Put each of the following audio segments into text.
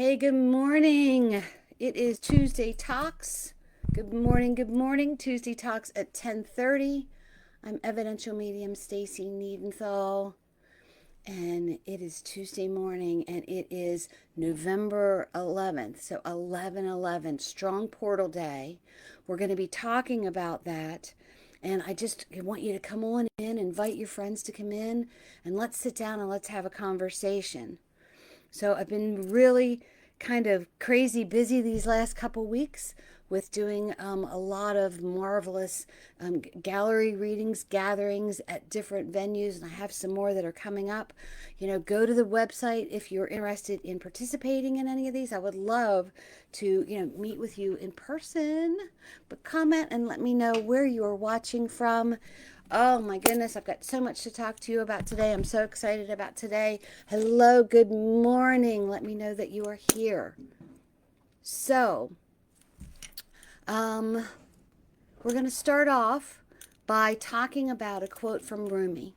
Hey, good morning. It is Tuesday Talks. Good morning, good morning. Tuesday Talks at 10:30. I'm Evidential Medium Stacy Niedenthal, and it is Tuesday morning, and it is November 11th. So 11/11, Strong Portal Day. We're going to be talking about that. And I just want you to come on in, invite your friends to come in, and let's sit down and let's have a conversation. So I've been really kind of crazy busy these last couple weeks with doing a lot of marvelous gallery readings, gatherings at different venues, and I have some more that are coming up. Go to the website if you're interested in participating in any of these. I would love to, meet with you in person, but comment and let me know where you are watching from. Oh my goodness, I've got so much to talk to you about today. I'm so excited about today. Hello, good morning. Let me know that you are here. So, we're going to start off by talking about a quote from Rumi.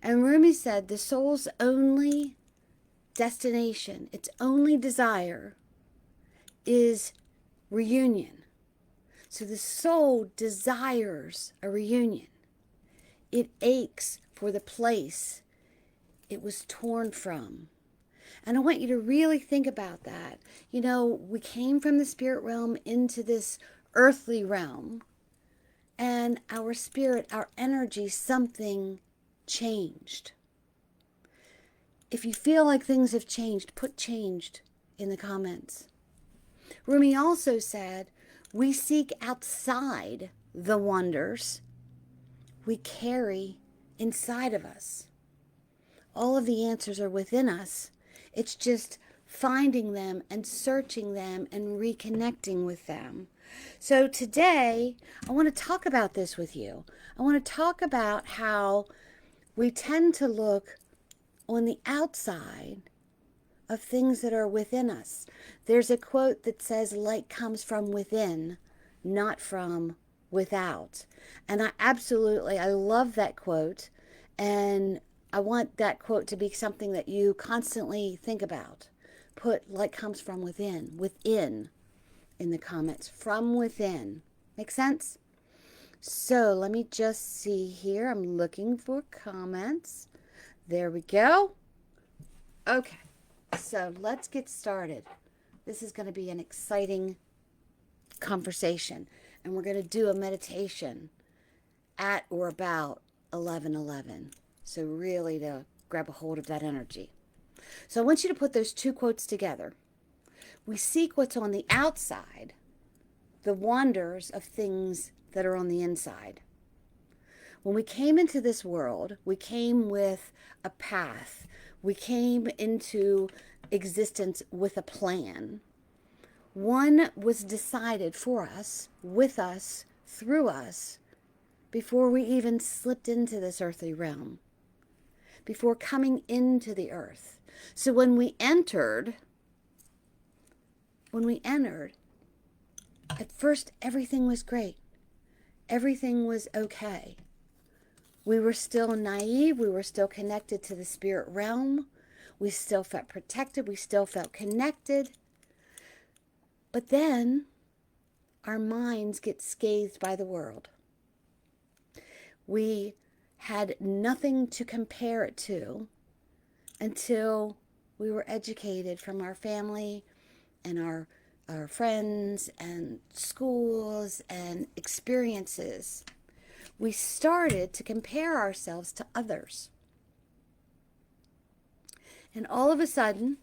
And Rumi said, the soul's only destination, its only desire is reunion. So the soul desires a reunion. It aches for the place it was torn from. And I want you to really think about that. We came from the spirit realm into this earthly realm, and our spirit, our energy, something changed. If you feel like things have changed, put changed in the comments. Rumi also said, we seek outside the wonders we carry inside of us. All of the answers are within us. It's just finding them and searching them and reconnecting with them. So today, I want to talk about this with you. I want to talk about how we tend to look on the outside of things that are within us. There's a quote that says, light comes from within, not from without. And I love that quote, and I want that quote to be something that you constantly think about. Put light comes from within in the comments, from within. Make sense? So let me just see here. I'm looking for comments. There we go. Okay, so let's get started. This is going to be an exciting conversation, and we're going to do a meditation at or about 11:11. So really to grab a hold of that energy. So I want you to put those two quotes together. We seek what's on the outside, the wonders of things that are on the inside. When we came into this world, we came with a path. We came into existence with a plan. One was decided for us, with us, through us, before we even slipped into this earthly realm, before coming into the earth. So when we entered, at first everything was great. Everything was okay. We were still naive. We were still connected to the spirit realm. We still felt protected. We still felt connected. But then our minds get scathed by the world. We had nothing to compare it to until we were educated from our family and our friends and schools and experiences. We started to compare ourselves to others. And all of a sudden,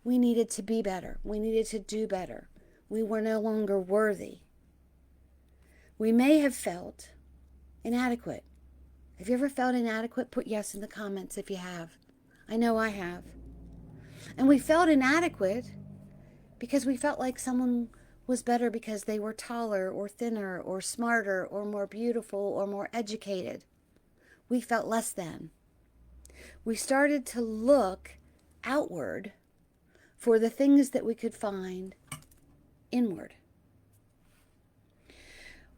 we needed to be better. We needed to do better. We were no longer worthy. We may have felt inadequate. Have you ever felt inadequate? Put yes in the comments if you have. I know I have. And we felt inadequate because we felt like someone was better because they were taller or thinner or smarter or more beautiful or more educated. We felt less than. We started to look outward for the things that we could find inward.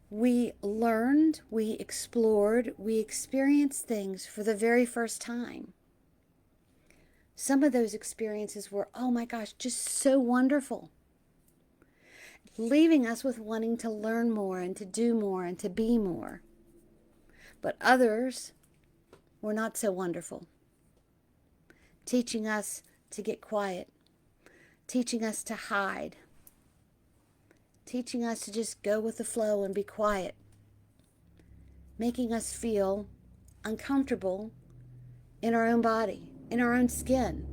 We learned, we explored, we experienced things for the very first time. Some of those experiences were, oh my gosh, just so wonderful, leaving us with wanting to learn more and to do more and to be more. But others were not so wonderful, teaching us to get quiet, teaching us to hide, teaching us to just go with the flow and be quiet, making us feel uncomfortable in our own body, in our own skin,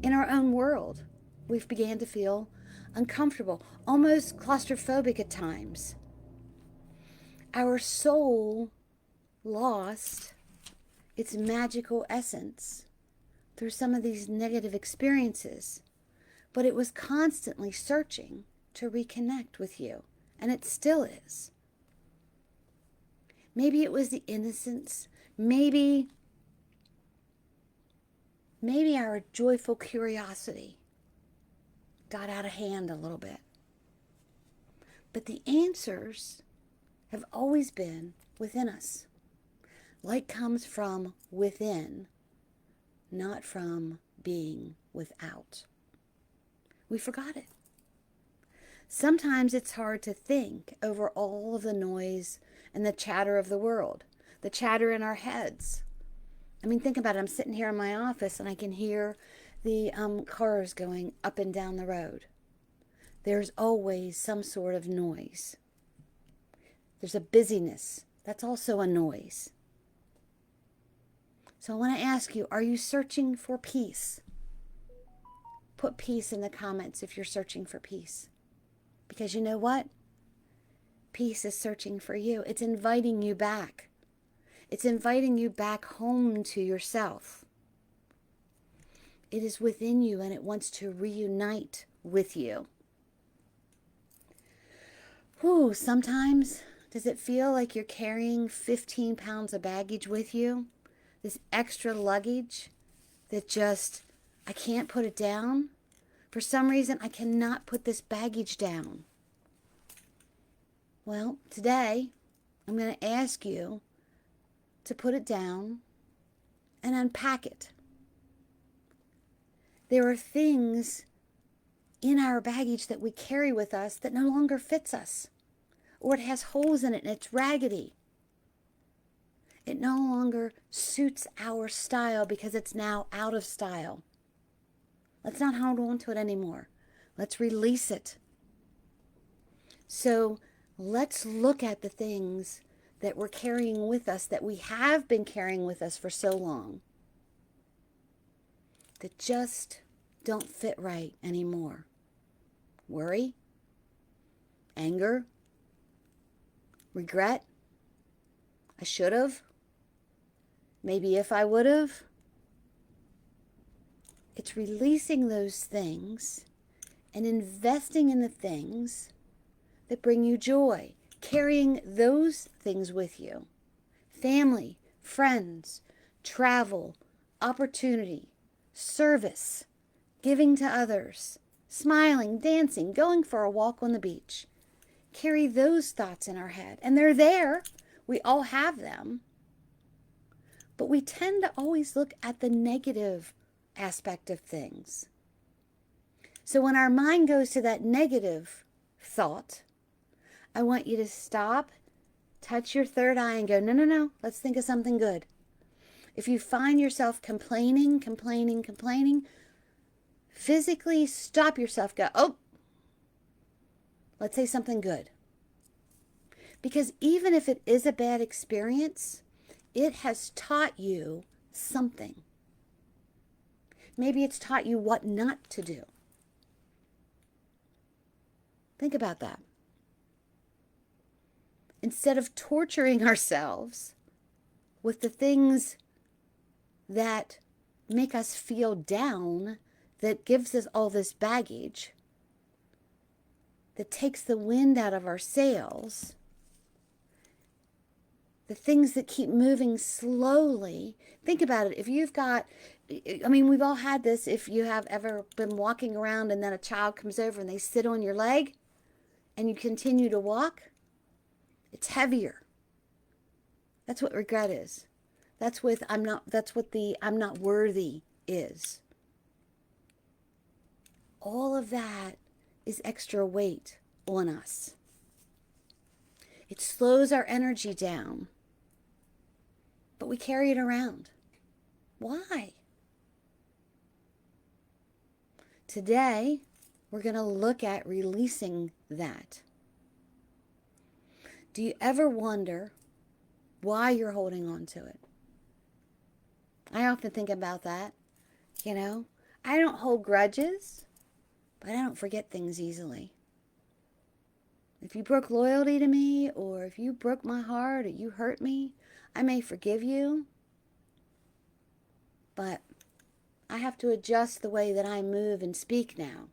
in our own world. We've began to feel uncomfortable, almost claustrophobic at times. Our soul lost its magical essence through some of these negative experiences, but it was constantly searching to reconnect with you, and it still is. Maybe it was the innocence, maybe our joyful curiosity got out of hand a little bit. But the answers have always been within us. Light comes from within, not from being without. We forgot it. Sometimes it's hard to think over all of the noise and the chatter of the world, the chatter in our heads. I mean, think about it. I'm sitting here in my office and I can hear the cars going up and down the road. There's always some sort of noise. There's a busyness. That's also a noise. So I want to ask you, are you searching for peace? Put peace in the comments if you're searching for peace. Because you know what? Peace is searching for you. It's inviting you back. It's inviting you back home to yourself. It is within you and it wants to reunite with you. Whew, sometimes does it feel like you're carrying 15 pounds of baggage with you? This extra luggage that just, I can't put it down. For some reason, I cannot put this baggage down. Well, today, I'm going to ask you to put it down and unpack it. There are things in our baggage that we carry with us that no longer fits us, or it has holes in it and it's raggedy. It no longer suits our style because it's now out of style. Let's not hold on to it anymore. Let's release it. So let's look at the things that we're carrying with us, that we have been carrying with us for so long, that just don't fit right anymore. Worry, anger, regret, I should have, maybe if I would have. It's releasing those things and investing in the things that bring you joy, carrying those things with you. Family, friends, travel, opportunity, service, giving to others, smiling, dancing, going for a walk on the beach. Carry those thoughts in our head. And they're there. We all have them. But we tend to always look at the negative aspect of things. So when our mind goes to that negative thought, I want you to stop, touch your third eye and go, no, let's think of something good. If you find yourself complaining, physically stop yourself, go, oh, let's say something good. Because even if it is a bad experience, it has taught you something. Maybe it's taught you what not to do. Think about that. Instead of torturing ourselves with the things that make us feel down, that gives us all this baggage, that takes the wind out of our sails, the things that keep moving slowly. Think about it. If you've got, we've all had this. If you have ever been walking around and then a child comes over and they sit on your leg and you continue to walk, it's heavier. That's what regret is. That's what the I'm not worthy is. all of that is extra weight on us. It slows our energy down, but we carry it around. Why? Today, we're going to look at releasing that. Do you ever wonder why you're holding on to it? I often think about that. You know, I don't hold grudges, but I don't forget things easily. If you broke loyalty to me, or if you broke my heart, or you hurt me, I may forgive you, but I have to adjust the way that I move and speak now,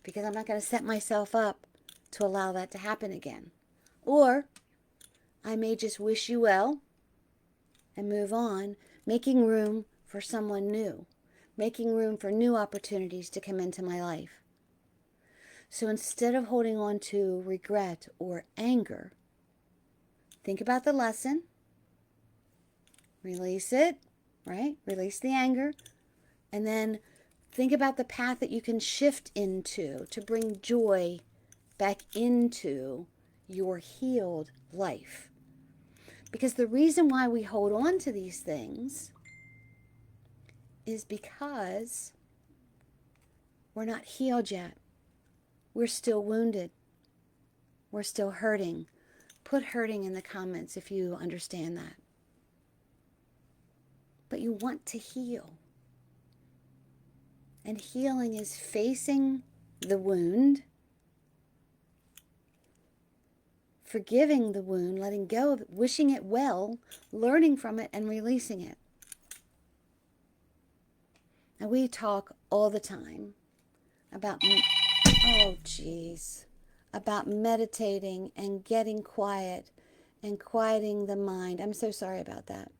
because I'm not going to set myself up to allow that to happen again. Or I may just wish you well and move on, making room for someone new, making room for new opportunities to come into my life. So instead of holding on to regret or anger, think about the lesson, release it, right? Release the anger, and then think about the path that you can shift into to bring joy back into your healed life. Because the reason why we hold on to these things is because we're not healed yet. We're still wounded. We're still hurting. Put hurting in the comments if you understand that. But you want to heal. And healing is facing the wound, forgiving the wound, letting go of it, wishing it well, learning from it, and releasing it. And we talk all the time about, about meditating and getting quiet and quieting the mind. I'm so sorry about that.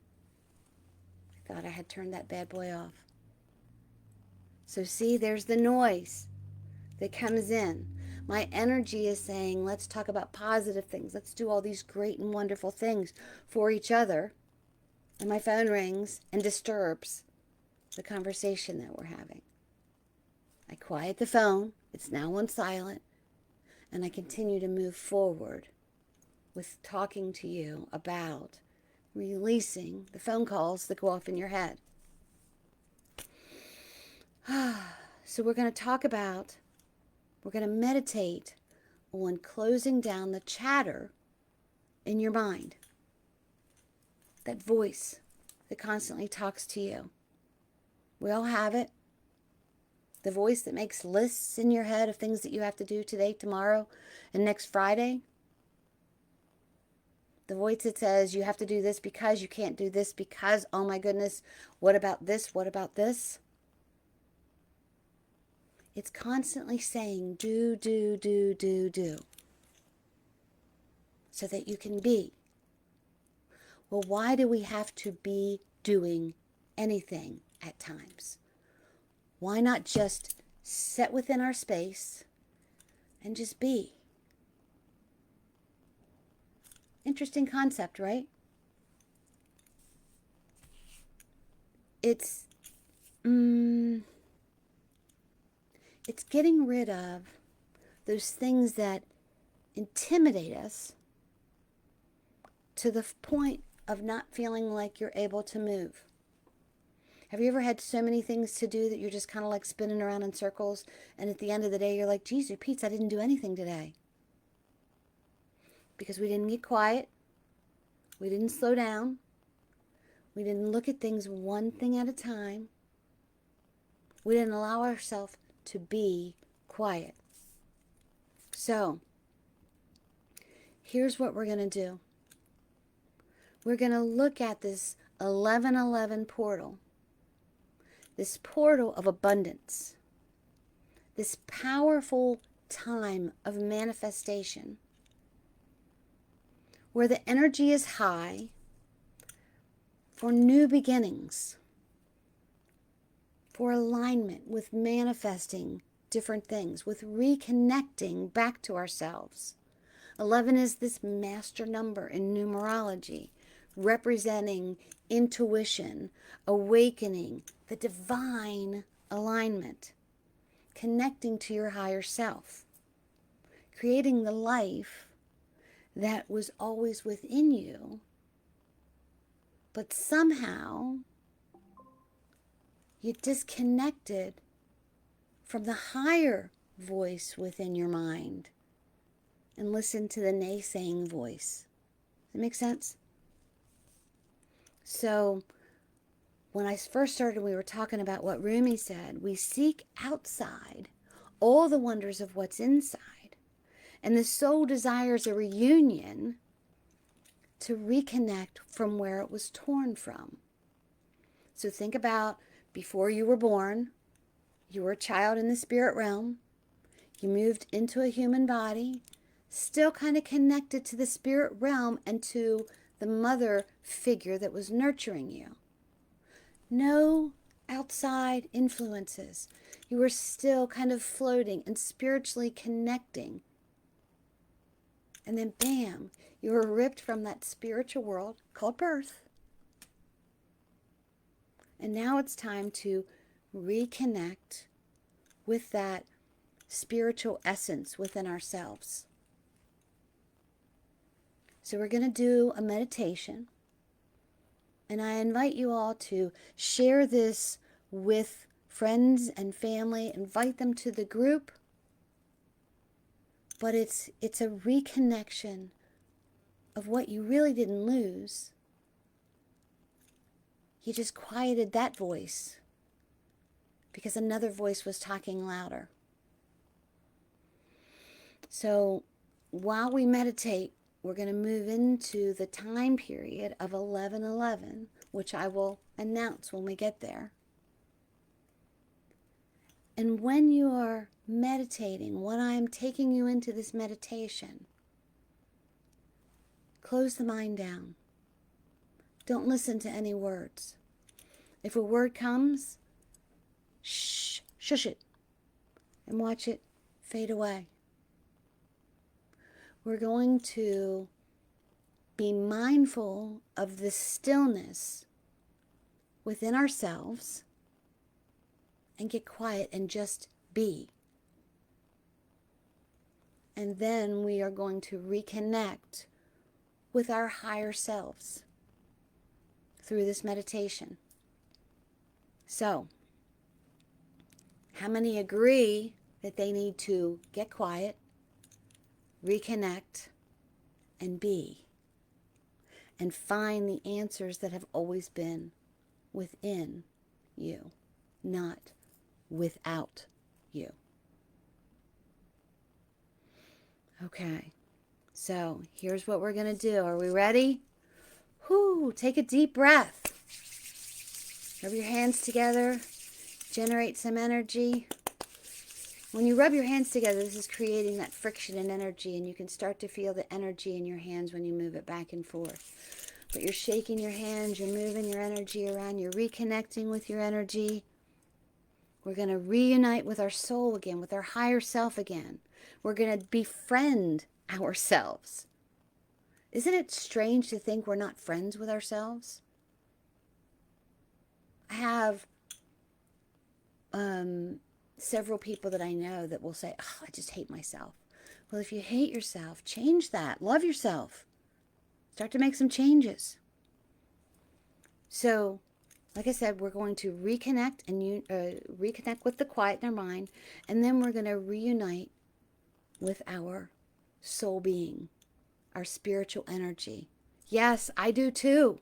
I thought I had turned that bad boy off. So see, there's the noise that comes in. My energy is saying, let's talk about positive things. Let's do all these great and wonderful things for each other. And my phone rings and disturbs the conversation that we're having. I quiet the phone. It's now on silent. And I continue to move forward with talking to you about releasing the phone calls that go off in your head. So we're going to meditate on closing down the chatter in your mind. That voice that constantly talks to you. We all have it. The voice that makes lists in your head of things that you have to do today, tomorrow, and next Friday. The voice that says you have to do this because you can't do this because, oh my goodness, what about this? What about this? It's constantly saying do, so that you can be. Well, why do we have to be doing anything at times? Why not just sit within our space and just be? Interesting concept, right? It's getting rid of those things that intimidate us to the point of not feeling like you're able to move. Have you ever had so many things to do that you're just kind of like spinning around in circles, and at the end of the day you're like, geez, Pete, I didn't do anything today? Because we didn't get quiet, we didn't slow down, we didn't look at things one thing at a time, we didn't allow ourselves to be quiet. So, here's what we're going to do. We're going to look at this 1111 portal. This portal of abundance. This powerful time of manifestation. Where the energy is high for new beginnings. For alignment with manifesting different things, with reconnecting back to ourselves. 11 is this master number in numerology, representing intuition, awakening, the divine alignment, connecting to your higher self, creating the life that was always within you, but somehow you disconnected from the higher voice within your mind and listened to the naysaying voice. Does that make sense? So when I first started, we were talking about what Rumi said. We seek outside all the wonders of what's inside. And the soul desires a reunion to reconnect from where it was torn from. So think about before you were born, you were a child in the spirit realm. You moved into a human body, still kind of connected to the spirit realm and to the mother figure that was nurturing you. No outside influences. You were still kind of floating and spiritually connecting. And then bam, you were ripped from that spiritual world called birth. And now it's time to reconnect with that spiritual essence within ourselves. So we're going to do a meditation. And I invite you all to share this with friends and family. Invite them to the group. But it's a reconnection of what you really didn't lose. You just quieted that voice because another voice was talking louder. So while we meditate, we're going to move into the time period of 11:11, which I will announce when we get there. And when you are meditating, when I am taking you into this meditation, close the mind down. Don't listen to any words. If a word comes, shush it and watch it fade away. We're going to be mindful of the stillness within ourselves and get quiet and just be. And then we are going to reconnect with our higher selves through this meditation. So, how many agree that they need to get quiet, reconnect, and be, and find the answers that have always been within you, not without you? Okay, so here's what we're going to do. Are we ready? Take a deep breath. Rub your hands together. Generate some energy. When you rub your hands together, this is creating that friction and energy, and you can start to feel the energy in your hands when you move it back and forth. But you're shaking your hands, you're moving your energy around, you're reconnecting with your energy. We're going to reunite with our soul again, with our higher self again. We're going to befriend ourselves. Isn't it strange to think we're not friends with ourselves? I have several people that I know that will say, I just hate myself. Well, if you hate yourself, change that. Love yourself. Start to make some changes. So, like I said, we're going to reconnect and reconnect with the quiet in our mind, and then we're going to reunite with our soul being, our spiritual energy. Yes, I do too.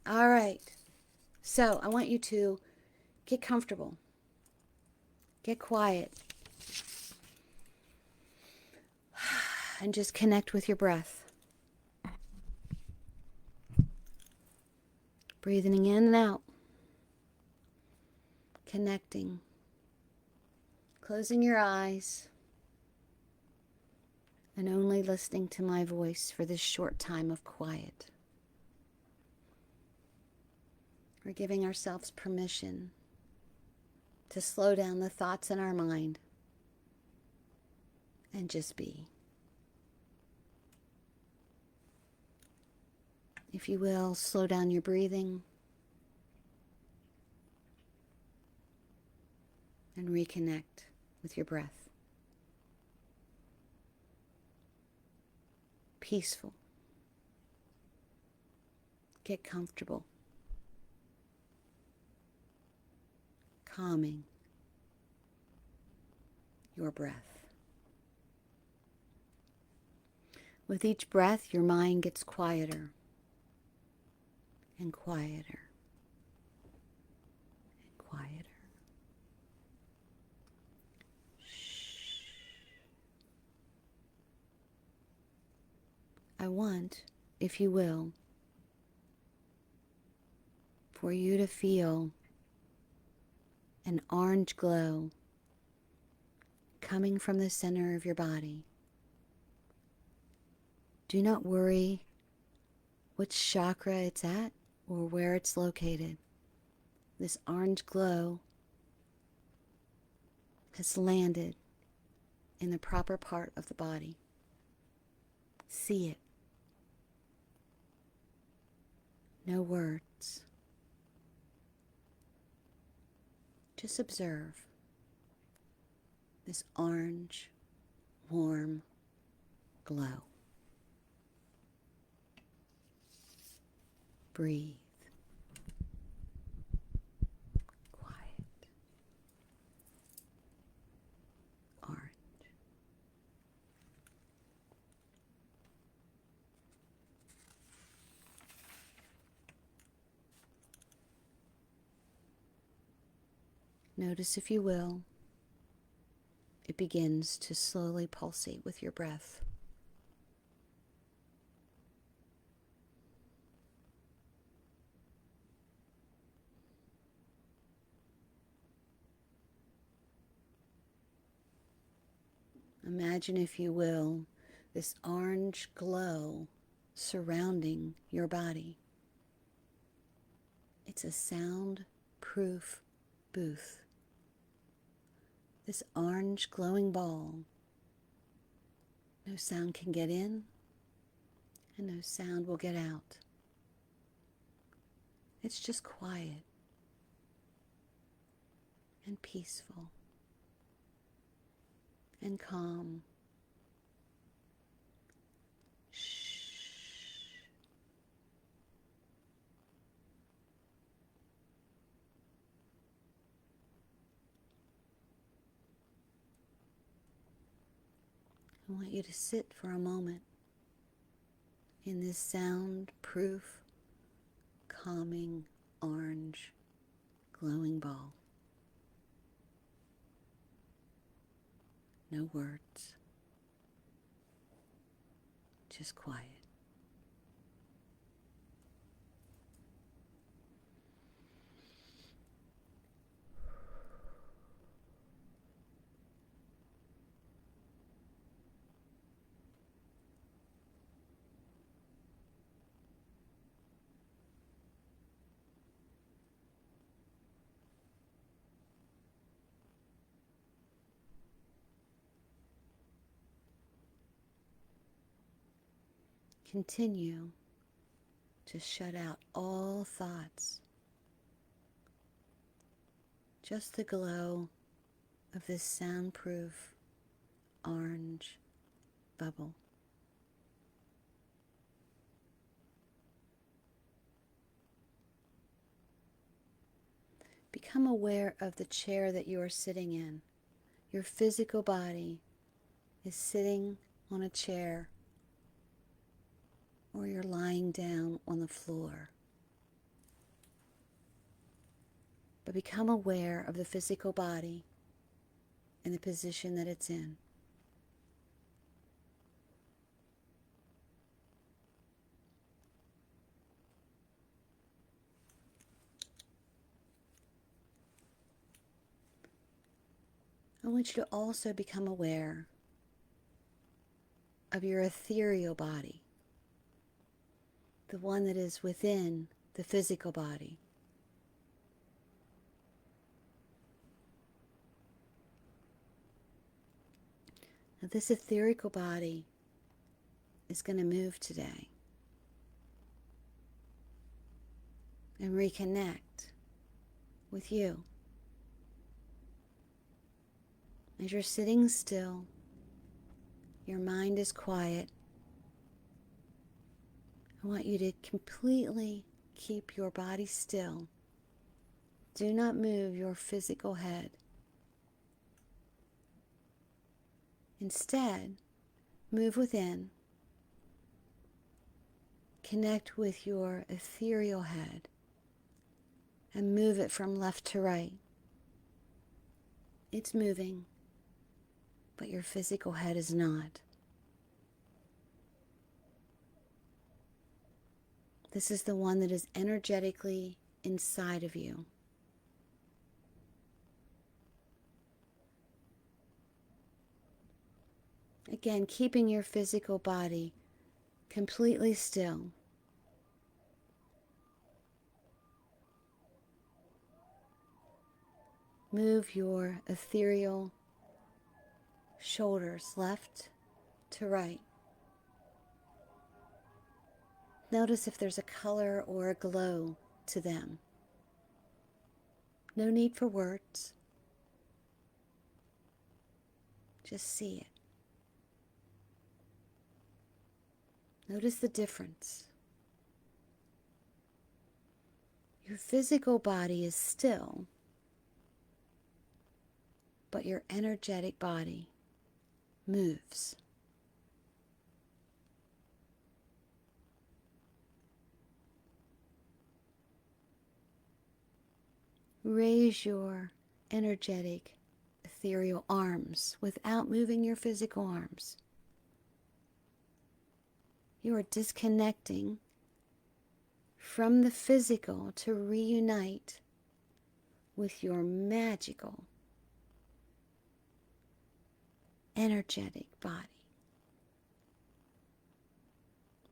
All right. So I want you to get comfortable. Get quiet. And just connect with your breath. Breathing in and out. Connecting. Closing your eyes. And only listening to my voice for this short time of quiet. We're giving ourselves permission to slow down the thoughts in our mind and just be. If you will, slow down your breathing and reconnect with your breath. Peaceful. Get comfortable. Calming your breath. With each breath, your mind gets quieter and quieter and quieter. I want, if you will, for you to feel an orange glow coming from the center of your body. Do not worry which chakra it's at or where it's located. This orange glow has landed in the proper part of the body. See it. No words. Just observe this orange, warm glow. Breathe. Quiet. Orange. Notice, if you will, it begins to slowly pulsate with your breath. Imagine, if you will, this orange glow surrounding your body. It's a soundproof booth. This orange glowing ball, no sound can get in and no sound will get out. It's just quiet and peaceful and calm. Shh. I want you to sit for a moment in this soundproof, calming, orange, glowing ball. No words, just quiet. Continue to shut out all thoughts. Just the glow of this soundproof orange bubble. Become aware of the chair that you are sitting in. Your physical body is sitting on a chair, or you're lying down on the floor. But become aware of the physical body and the position that it's in. I want you to also become aware of your ethereal body, the one that is within the physical body. Now, this etherical body is going to move today and reconnect with you. As you're sitting still, your mind is quiet. I want you to completely keep your body still. Do not move your physical head. Instead, move within. Connect with your ethereal head and move it from left to right. It's moving, but your physical head is not. This is the one that is energetically inside of you. Again, keeping your physical body completely still. Move your ethereal shoulders left to right. Notice if there's a color or a glow to them. No need for words. Just see it. Notice the difference. Your physical body is still, but your energetic body moves. Raise your energetic, ethereal arms without moving your physical arms. You are disconnecting from the physical to reunite with your magical, energetic body.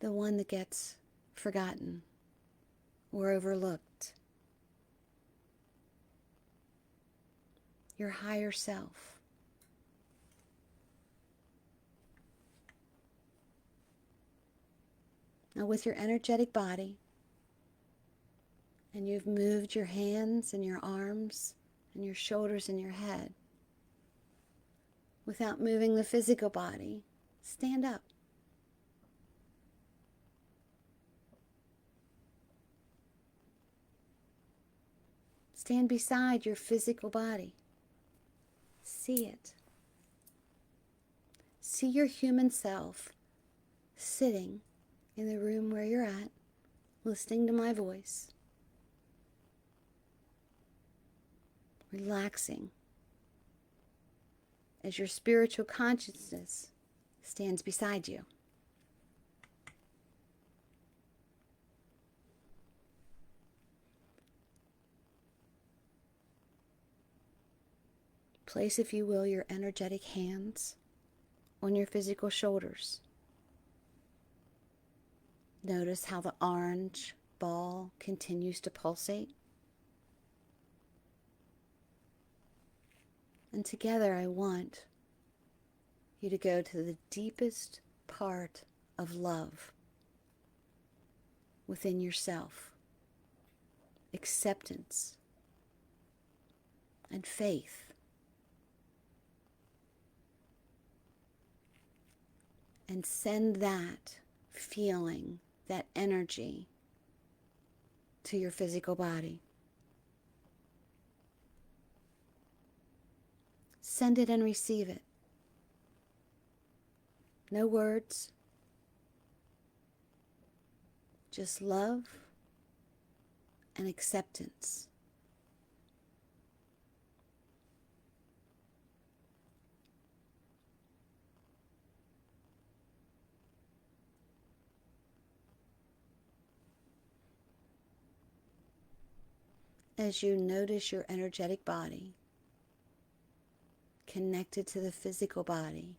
The one that gets forgotten or overlooked. Your higher self. Now with your energetic body, and you've moved your hands and your arms and your shoulders and your head, without moving the physical body, stand up. Stand beside your physical body. See it. See your human self sitting in the room where you're at, listening to my voice, relaxing as your spiritual consciousness stands beside you. Place, if you will, your energetic hands on your physical shoulders. Notice how the orange ball continues to pulsate. And together I want you to go to the deepest part of love within yourself. Acceptance and faith. And send that feeling, that energy, to your physical body. Send it and receive it. No words. Just love and acceptance. As you notice your energetic body connected to the physical body,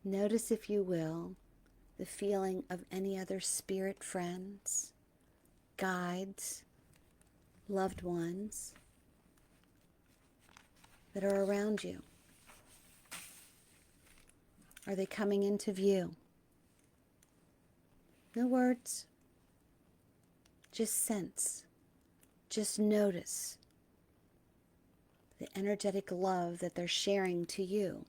notice, if you will, the feeling of any other spirit friends, guides, loved ones that are around you. Are they coming into view? No words. Just sense. Just notice the energetic love that they're sharing to you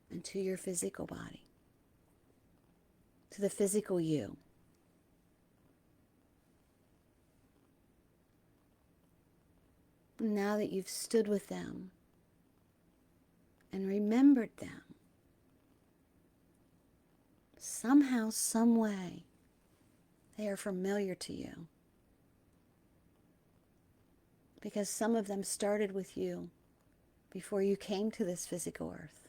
and to your physical body, to the physical you. Now that you've stood with them and remembered them, somehow, some way, they are familiar to you. Because some of them started with you before you came to this physical earth.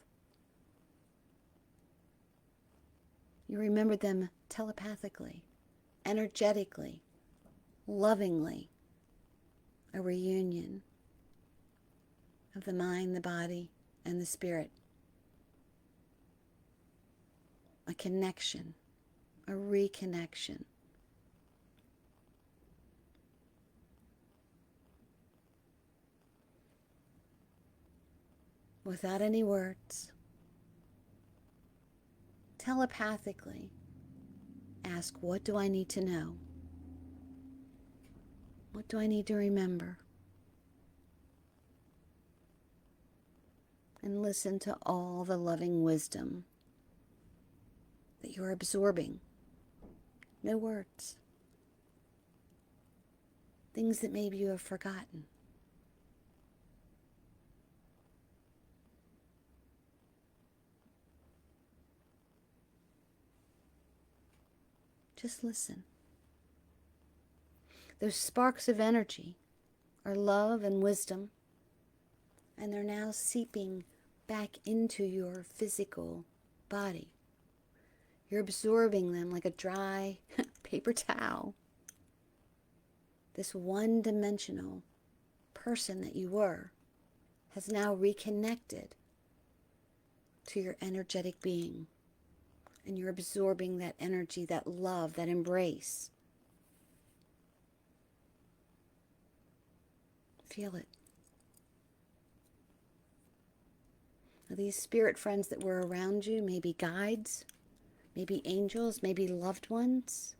You remembered them telepathically, energetically, lovingly. A reunion of the mind, the body, and the spirit. A connection, a reconnection. Without any words, telepathically, ask, what do I need to know? What do I need to remember? And listen to all the loving wisdom that you're absorbing. No words. Things that maybe you have forgotten. Just listen. Those sparks of energy are love and wisdom, and they're now seeping back into your physical body. You're absorbing them like a dry paper towel. This one-dimensional person that you were has now reconnected to your energetic being, and you're absorbing that energy, that love, that embrace. Feel it. Now, these spirit friends that were around you may be guides, maybe angels, maybe loved ones,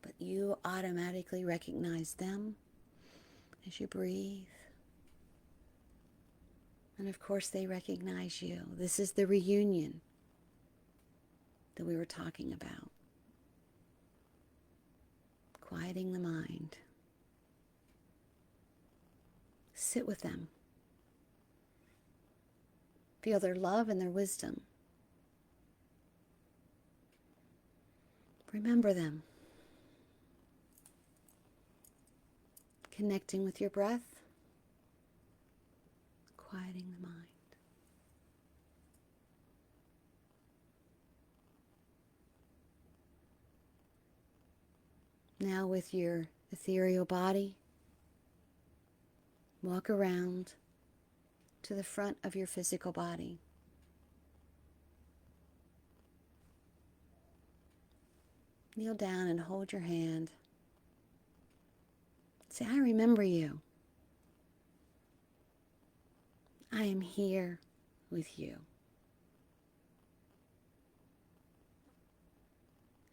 but you automatically recognize them as you breathe. And of course they recognize you. This is the reunion that we were talking about. Quieting the mind. Sit with them. Feel their love and their wisdom. Remember them. Connecting with your breath. Quieting the mind. Now with your ethereal body, walk around to the front of your physical body. Kneel down and hold your hand. Say, I remember you. I am here with you.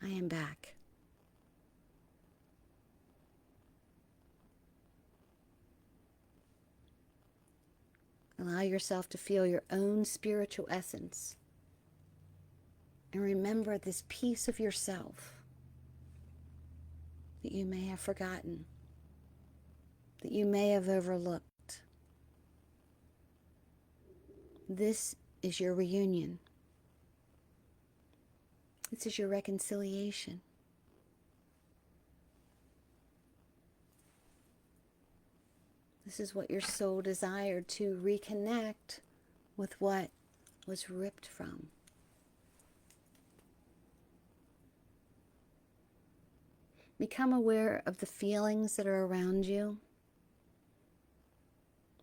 I am back. Allow yourself to feel your own spiritual essence. And remember this piece of yourself that you may have forgotten, that you may have overlooked. This is your reunion. This is your reconciliation. This is what your soul desired, to reconnect with what was ripped from. Become aware of the feelings that are around you,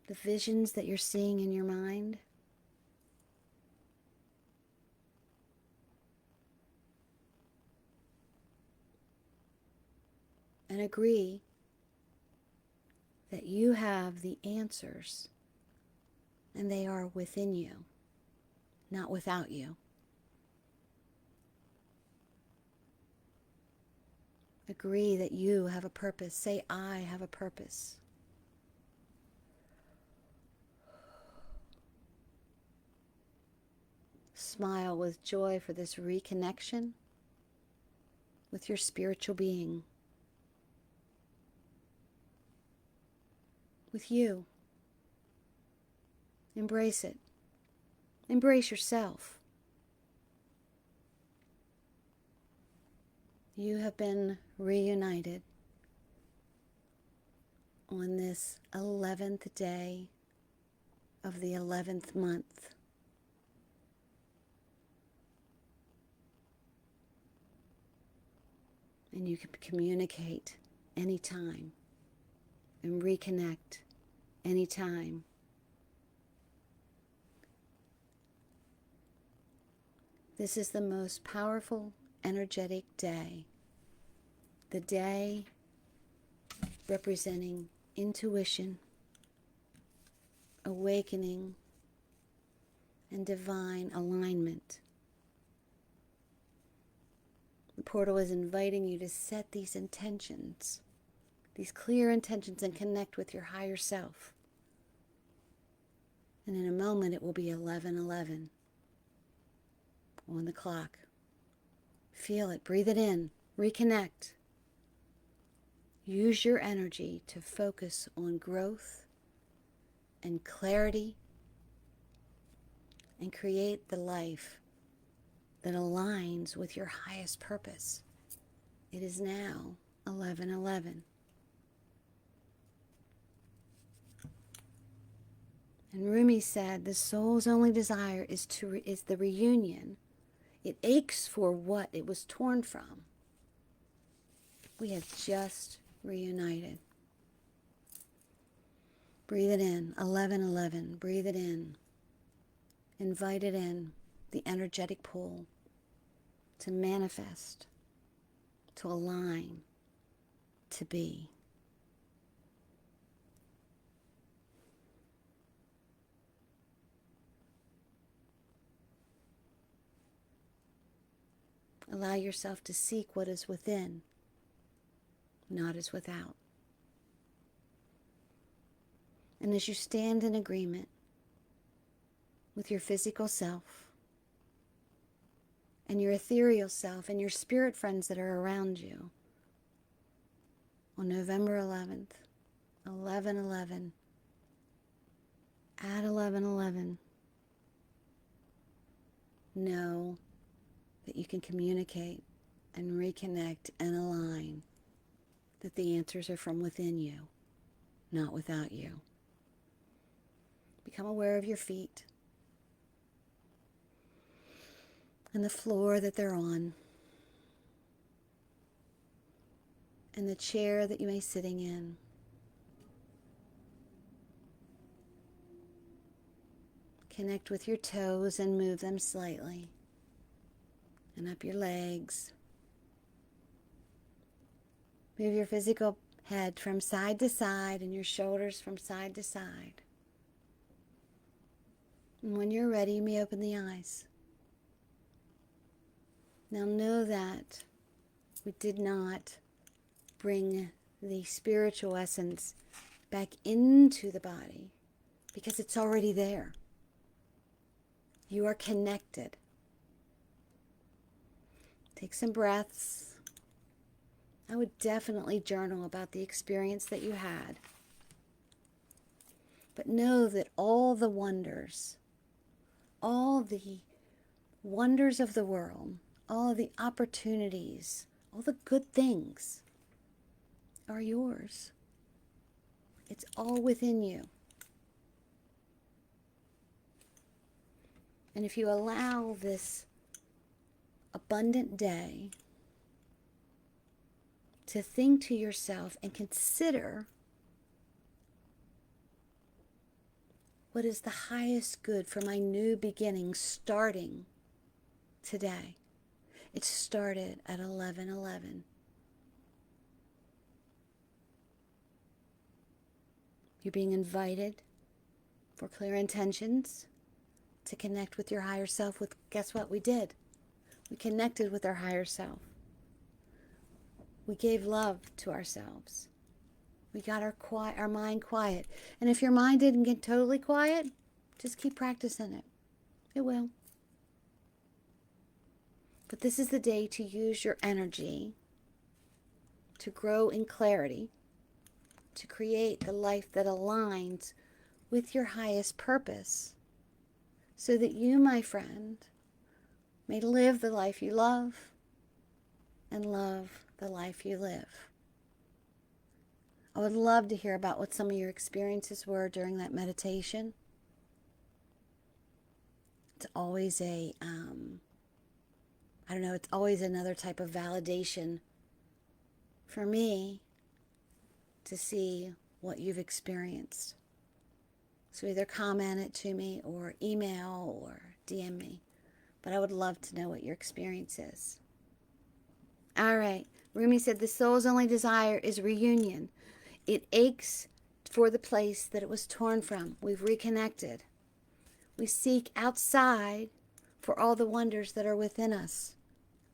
the visions that you're seeing in your mind. And agree that you have the answers and they are within you, not without you. Agree that you have a purpose. Say, I have a purpose. Smile with joy for this reconnection with your spiritual being, with you. Embrace it. Embrace yourself. You have been reunited on this 11th day of the 11th month. And you can communicate anytime and reconnect anytime. This is the most powerful, energetic day. The day representing intuition, awakening, and divine alignment. The portal is inviting you to set these intentions, these clear intentions, and connect with your higher self. And in a moment, it will be 11:11 on the clock. Feel it. Breathe it in. Reconnect. Use your energy to focus on growth and clarity and create the life that aligns with your highest purpose. It is now 11:11. And Rumi said, the soul's only desire is the reunion. It aches for what it was torn from. We have just reunited. Breathe it in. 11:11. Breathe it in. Invite it in. The energetic pull to manifest, to align, to be. Allow yourself to seek what is within, not as without. And as you stand in agreement with your physical self and your ethereal self and your spirit friends that are around you, on November 11th, 11:11, at 11:11, know that you can communicate and reconnect and align, that the answers are from within you, not without you. Become aware of your feet and the floor that they're on, and the chair that you may be sitting in. Connect with your toes and move them slightly, and up your legs. Move your physical head from side to side and your shoulders from side to side. And when you're ready, you may open the eyes. Now know that we did not bring the spiritual essence back into the body because it's already there. You are connected. Take some breaths. I would definitely journal about the experience that you had. But know that all the wonders of the world, all of the opportunities, all the good things are yours. It's all within you. And if you allow this abundant day to think to yourself and consider what is the highest good for my new beginning starting today. It started at 11:11. You're being invited for clear intentions to connect with your higher self with, guess what we did? We connected with our higher self. We gave love to ourselves. We got our mind quiet. And if your mind didn't get totally quiet, just keep practicing it. It will. But this is the day to use your energy to grow in clarity, to create the life that aligns with your highest purpose, so that you, my friend, may live the life you love and love the life you live. I would love to hear about what some of your experiences were during that meditation. It's always it's always another type of validation for me to see what you've experienced. So either comment it to me or email or DM me. But I would love to know what your experience is. All right. Rumi said the soul's only desire is reunion. It aches for the place that it was torn from. We've reconnected. We seek outside for all the wonders that are within us.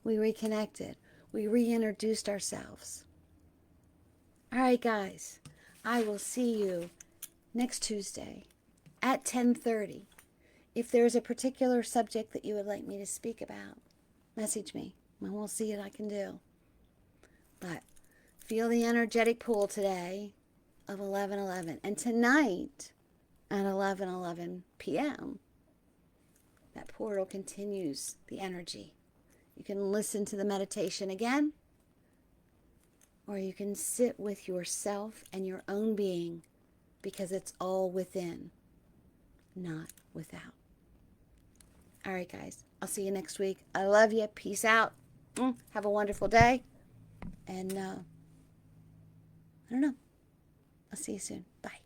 We reconnected. We reintroduced ourselves. All right, guys. I will see you next Tuesday at 10:30. If there's a particular subject that you would like me to speak about, message me and we'll see what I can do. But feel the energetic pull today of 11:11. And tonight at 11:11 p.m., that portal continues the energy. You can listen to the meditation again, or you can sit with yourself and your own being, because it's all within, not without. All right, guys. I'll see you next week. I love you. Peace out. Have a wonderful day. And I don't know. I'll see you soon. Bye.